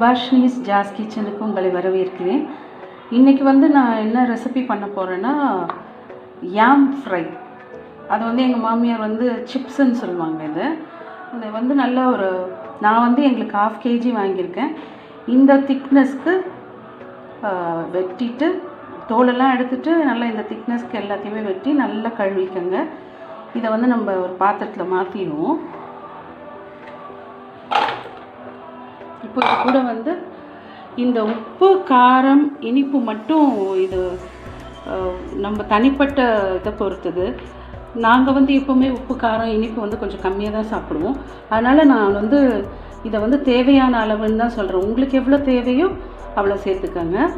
சுபாஷினிஸ் ஜாஸ் கிச்சனுக்கு உங்களை வரவேற்கிறேன். இன்றைக்கி வந்து நான் என்ன ரெசிபி பண்ண போகிறேன்னா யாம் ஃப்ரை. அது வந்து எங்கள் மாமியார் வந்து சிப்ஸுன்னு சொல்லுவாங்க. இது வந்து நல்ல ஒரு நான் வந்து எங்களுக்கு 1/2 kg வாங்கியிருக்கேன். இந்த திக்னஸ்க்கு வெட்டிட்டு தோலெல்லாம் எடுத்துகிட்டு நல்லா இந்த திக்னஸ்க்கு எல்லாத்தையுமே வெட்டி நல்லா கழுவிக்கங்க. இதை வந்து நம்ம ஒரு பாத்திரத்தில் மாற்றிடுவோம். இப்போ இது கூட வந்து இந்த உப்பு, காரம், இனிப்பு மட்டும் இது நம்ம தனிப்பட்ட இதை பொறுத்தது. நாங்கள் வந்து எப்போவுமே உப்பு, காரம், இனிப்பு வந்து கொஞ்சம் கம்மியாக தான் சாப்பிடுவோம். அதனால் நான் வந்து இதை வந்து தேவையான அளவுன்னு தான் சொல்கிறேன். உங்களுக்கு எவ்வளோ தேவையோ அவ்வளோ சேர்த்துக்கோங்க.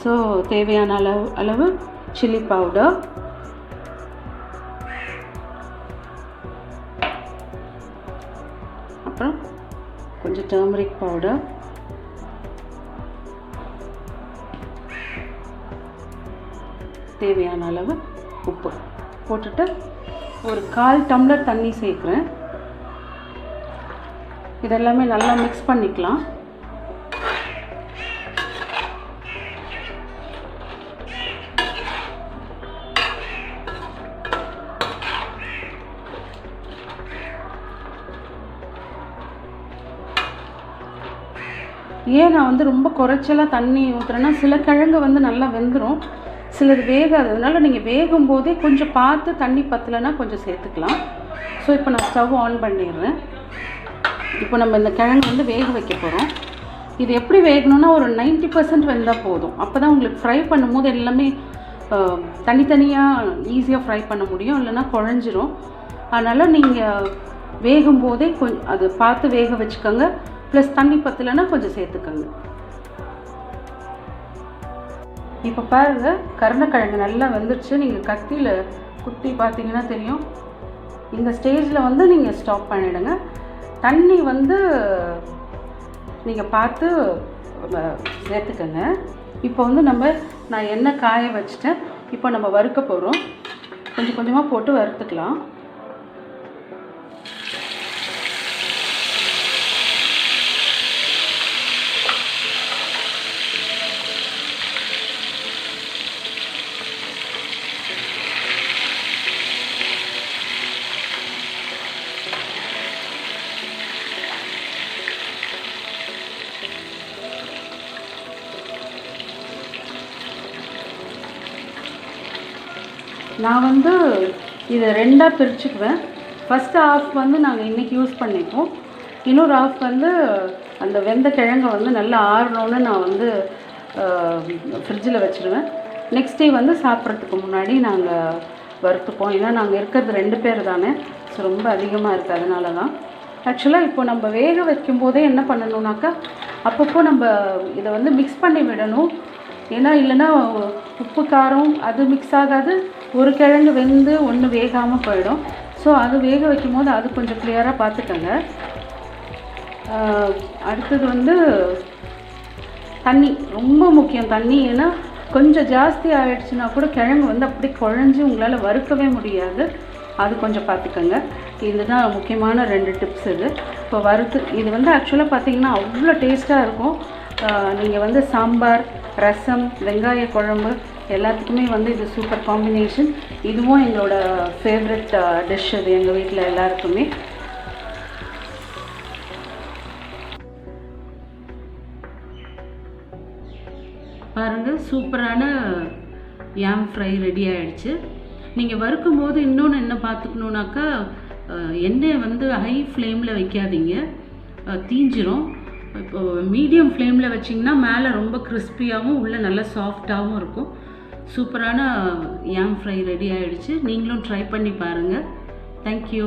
ஸோ தேவையான அளவு சில்லி பவுடர், அப்புறம் கொஞ்சம் டர்மரிக் பவுடர், தேவையான அளவு உப்பு போட்டுட்டு ஒரு 1/4 டம்ளர் தண்ணி சேர்க்குறேன். இதெல்லாமே நல்லா மிக்ஸ் பண்ணிக்கலாம். ஏன் நான் வந்து ரொம்ப குறைச்சலாக தண்ணி ஊற்றுறேன்னா, சில கிழங்கு வந்து நல்லா வெந்துடும், சிலது வேகாது. அதனால் நீங்கள் வேகும் போதே கொஞ்சம் பார்த்து தண்ணி பத்தலைன்னா கொஞ்சம் சேர்த்துக்கலாம். ஸோ இப்போ நான் ஸ்டவ் ஆன் பண்ணிடுறேன். இப்போ நம்ம இந்த கிழங்கு வந்து வேக வைக்க போகிறோம். இது எப்படி வேகணும்னா ஒரு 90% வெந்தால் போதும். அப்போ தான் உங்களுக்கு ஃப்ரை பண்ணும்போது எல்லாமே தனித்தனியாக ஈஸியாக ஃப்ரை பண்ண முடியும், இல்லைன்னா குழஞ்சிரும். அதனால் நீங்கள் வேகும்போதே கொஞ்சம் அது பார்த்து வேக வச்சுக்கோங்க. ப்ளஸ் தண்ணி பத்தலைன்னா கொஞ்சம் சேர்த்துக்கோங்க. இப்போ பாருங்கள், கருணக்கிழங்கு நல்லா வெந்துடுச்சு. நீங்கள் கத்தியில் குத்தி பார்த்தீங்கன்னா தெரியும். இந்த ஸ்டேஜில் வந்து நீங்கள் ஸ்டாப் பண்ணிவிடுங்க. தண்ணி வந்து நீங்கள் பார்த்து சேர்த்துக்கோங்க. இப்போ வந்து நான் எண்ணெய் காய வச்சுட்டேன். இப்போ நம்ம வறுக்க போகிறோம். கொஞ்சம் கொஞ்சமாக போட்டு வறுத்துக்கலாம். நான் வந்து இதை 2ஆக பிரிச்சுக்குவேன். ஃபஸ்ட்டு ஹாஃப் வந்து நாங்கள் இன்றைக்கி யூஸ் பண்ணிப்போம். இன்னொரு ஹாஃப் வந்து அந்த வெந்த கிழங்கை வந்து நல்லா ஆறணுன்னு நான் வந்து ஃப்ரிட்ஜில் வச்சுருவேன். நெக்ஸ்ட் டே வந்து சாப்பிட்றதுக்கு முன்னாடி நாங்கள் வறுத்துப்போம். ஏன்னா நாங்கள் இருக்கிறது 2 பேர் தானே, ஸோ ரொம்ப அதிகமாக இருக்குது. அதனால தான். ஆக்சுவலாக இப்போ நம்ம வேக வைக்கும்போதே என்ன பண்ணணுன்னாக்கா, அப்பப்போ நம்ம இதை வந்து மிக்ஸ் பண்ணி விடணும். ஏன்னா இல்லைன்னா உப்பு, காரம் அது மிக்ஸ் ஆகாது. ஒரு கிழங்கு வெந்து ஒன்று வேகாமல் போயிடும். ஸோ அது வேக வைக்கும் போது அது கொஞ்சம் கிளியராக பார்த்துக்கோங்க. அடுத்தது வந்து தண்ணி ரொம்ப முக்கியம். தண்ணி ஏன்னா கொஞ்சம் ஜாஸ்தி ஆகிடுச்சுன்னா கூட கிழங்கு வந்து அப்படி குழஞ்சி உங்களால் வறுக்கவே முடியாது. அது கொஞ்சம் பார்த்துக்கோங்க. இதுதான் முக்கியமான 2 டிப்ஸ். இப்போ இது வந்து ஆக்சுவலாக பார்த்திங்கன்னா அவ்வளோ டேஸ்ட்டாக இருக்கும். நீங்கள் வந்து சாம்பார், ரசம், வெங்காய குழம்பு எல்லாத்துக்குமே வந்து இது சூப்பர் காம்பினேஷன். இதுவும் எங்களோட ஃபேவரட் டிஷ். இது எங்கள் வீட்டில் எல்லாருக்குமே. பாருங்கள், சூப்பரான யாம் ஃப்ரை ரெடி ஆகிடுச்சு. நீங்கள் வறுக்கும் போது இன்னொன்று என்ன பார்த்துக்கணுன்னாக்கா, எண்ணெய் வந்து ஹை ஃப்ளேமில் வைக்காதீங்க, தீஞ்சிரும். இப்போ மீடியம் ஃப்ளேமில் வச்சிங்கன்னா மேலே ரொம்ப கிறிஸ்பியாகவும் உள்ளே நல்லா சாஃப்டாகவும் இருக்கும். சூப்பரான யாம் ஃப்ரை ரெடி ஆகிடுச்சு. நீங்களும் ட்ரை பண்ணி பாருங்கள். தேங்க்யூ.